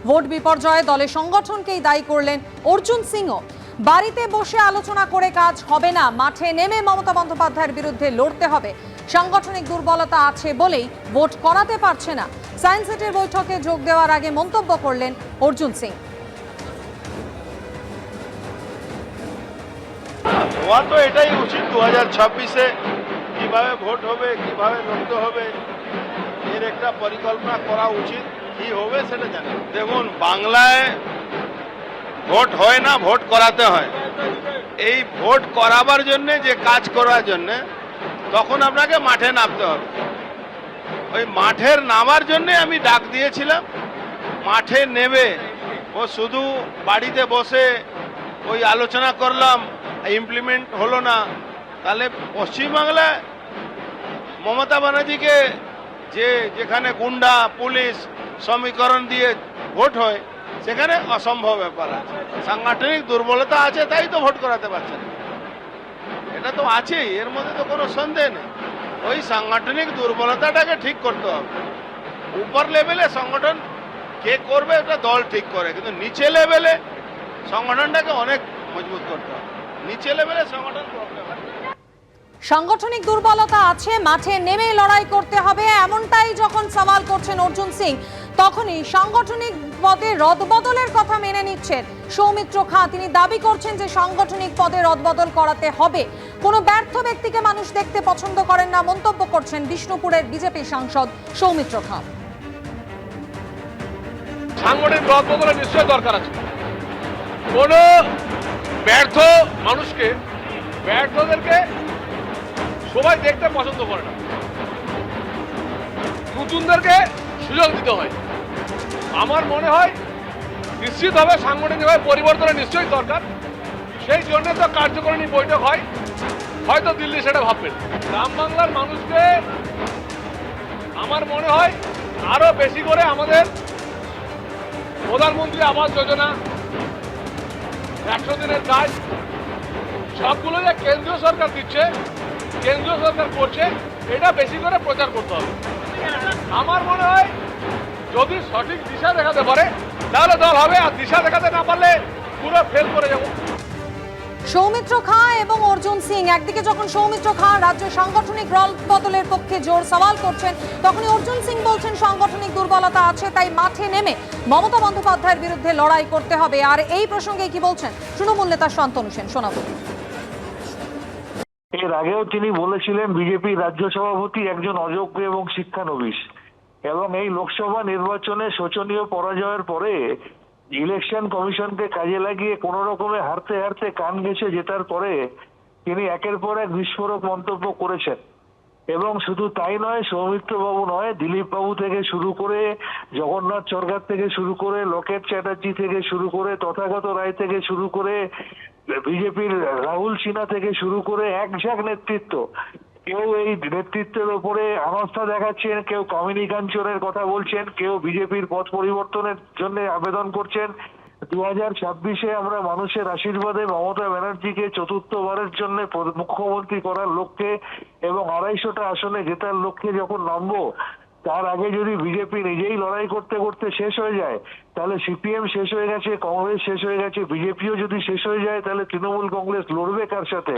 Vote বিপর্যয়ে দলের সংগঠনকেই দায়ী করলেন অর্জুন সিংও। বাড়িতে বসে আলোচনা করে কাজ হবে না, মাঠে নেমে মমতা বন্দ্যোপাধ্যায়ের বিরুদ্ধে লড়তে হবে। সাংগঠনিক দুর্বলতা আছে বলেই ভোট করাতে পারছে না। সায়েন্স সিটির বৈঠকে যোগ দেওয়ার আগে মন্তব্য করলেন অর্জুন সিং। হওয়া তো এটাই উচিত, 2026-এ কিভাবে ভোট হবে, কিভাবে লড়তে হবে, এর একটা পরিকল্পনা করা উচিত। কি হবে সেটা জানি। দেখুন, বাংলায় ভোট হয় না, ভোট করাতে হয়। এই ভোট করাবার জন্য যে কাজ করার জন্য তখন আপনাকে মাঠে নামতে হবে। ওই মাঠের নামার জন্য আমি ডাক দিয়েছিলাম। মাঠে নেমে ও শুধু বাড়িতে বসে ওই আলোচনা করলাম, ইমপ্লিমেন্ট হলো না, তাহলে পশ্চিমবাংলায় মমতা ব্যানার্জিকে যেখানে গুন্ডা পুলিশ সমীকরণ দিয়ে ভোট হয় সেখানে অসম্ভব ব্যাপার আছে। সাংগঠনিক দুর্বলতা আছে, তাই তো ভোট করাতে পারছে না। এটা তো আছেই, এর মধ্যে তো কোনো সন্দেহ নেই। ওই সাংগঠনিক দুর্বলতাটাকে ঠিক করতে হবে। উপর লেভেলে সংগঠন কে করবে এটা দল ঠিক করে, কিন্তু নিচে লেভেলে সংগঠনটাকে অনেক মজবুত করতে হবে। নিচে লেভেলে সংগঠন প্রবলেম আছে। সাংগঠনিক দুর্বলতা আছে, মাঠে নেমে লড়াই করতে হবে, এমনটাই যখন সওয়াল করছেন অর্জুন সিং, তখনই সাংগঠনিক পদে রদবদলের কথা মেনে নিচ্ছেন সৌমিত্র খাঁ। তিনি দাবি করছেন যে সাংগঠনিক পদে রদবদল করাতে হবে। কোনো ব্যর্থ ব্যক্তিকে মানুষ দেখতে পছন্দ করেন না, মন্তব্য করছেন বিষ্ণুপুরের বিজেপি সাংসদ সৌমিত্র খাঁ। সাংগঠনিক রদবদলের নিশ্চয়ই দরকার আছে। কোন ব্যর্থ মানুষকে, ব্যর্থদেরকে সবাই দেখতে পছন্দ করে না, নতুনদেরকে সুযোগ দিতে হয়। আমার মনে হয় নিশ্চিতভাবে সাংগঠনিকভাবে পরিবর্তনের নিশ্চয়ই দরকার। সেই জন্য তো কার্যকরণী বৈঠক হয়, হয়তো দিল্লি সেটা ভাববেন। গ্রাম বাংলার মানুষকে আমার মনে হয় আরো বেশি করে আমাদের প্রধানমন্ত্রী আবাস যোজনা, 100 দিনের কাজ, সবগুলো যে কেন্দ্রীয় সরকার দিচ্ছে, কেন্দ্রীয় সরকার করছে, এটা বেশি করে প্রচার করতে হবে। আমার মনে হয় যদি সঠিক দিশা দেখাতে পারে তাহলে দল হবে, আর দিশা দেখাতে না পারলে পুরো ফেল করে যাব। সৌমিত্র খাঁ এবং অর্জুন সিং, একদিকে যখন সৌমিত্র খাঁ রাজ্য সাংগঠনিক রদবদলের পক্ষে জোর সওয়াল করছেন, তখনই অর্জুন সিং বলছেন সাংগঠনিক দুর্বলতা আছে, তাই মাঠে নেমে মমতা বন্দ্যোপাধ্যায়ের বিরুদ্ধে লড়াই করতে হবে। আর এই প্রসঙ্গে কি বলছেন তৃণমূল নেতা শান্তনু সেন, শোনাবো। এর আগেও তিনি বলেছিলেন বিজেপি রাজ্য সভাপতি একজন অযোগ্য এবং শিক্ষানবিশ, এবং এই লোকসভা নির্বাচনে শোচনীয় পরাজয়ের পরে ইলেকশন কমিশনকে কাজে লাগিয়ে কোন রকমে হারতে হারতে কান ঘেঁষে জেতার পরে তিনি একের পর এক বিস্ফোরক মন্তব্য করেছেন। এবং শুধু তাই নয়, সৌমিত্র বাবু নয়, দিলীপ বাবু থেকে শুরু করে, জগন্নাথ সরকার থেকে শুরু করে, লোকেট চ্যাটার্জি থেকে শুরু করে, তথাগত রায় থেকে শুরু করে, বিজেপির রাহুল সিনহা থেকে শুরু করে একঝাঁক নেতৃত্ব, কেউ এই নেতৃত্বের উপরে আস্থা দেখাচ্ছেন, কেউ কমিউনিকেশনের কথা বলছেন, কেউ বিজেপির পথ পরিবর্তনের জন্য আবেদন করছেন। 2026-এ আমরা মানুষের আশীর্বাদে মমতা ব্যানার্জিকে চতুর্থবারের জন্য মুখ্যমন্ত্রী করার লক্ষ্যে এবং 250টা আসনে জেতার লক্ষ্যে যখন নামবো, তার আগে যদি বিজেপি নিজেই লড়াই করতে করতে শেষ হয়ে যায়, তাহলে সিপিএম শেষ হয়ে গেছে, কংগ্রেস শেষ হয়ে গেছে, বিজেপিও যদি শেষ হয়ে যায়, তাহলে তৃণমূল কংগ্রেস লড়বে কার সাথে?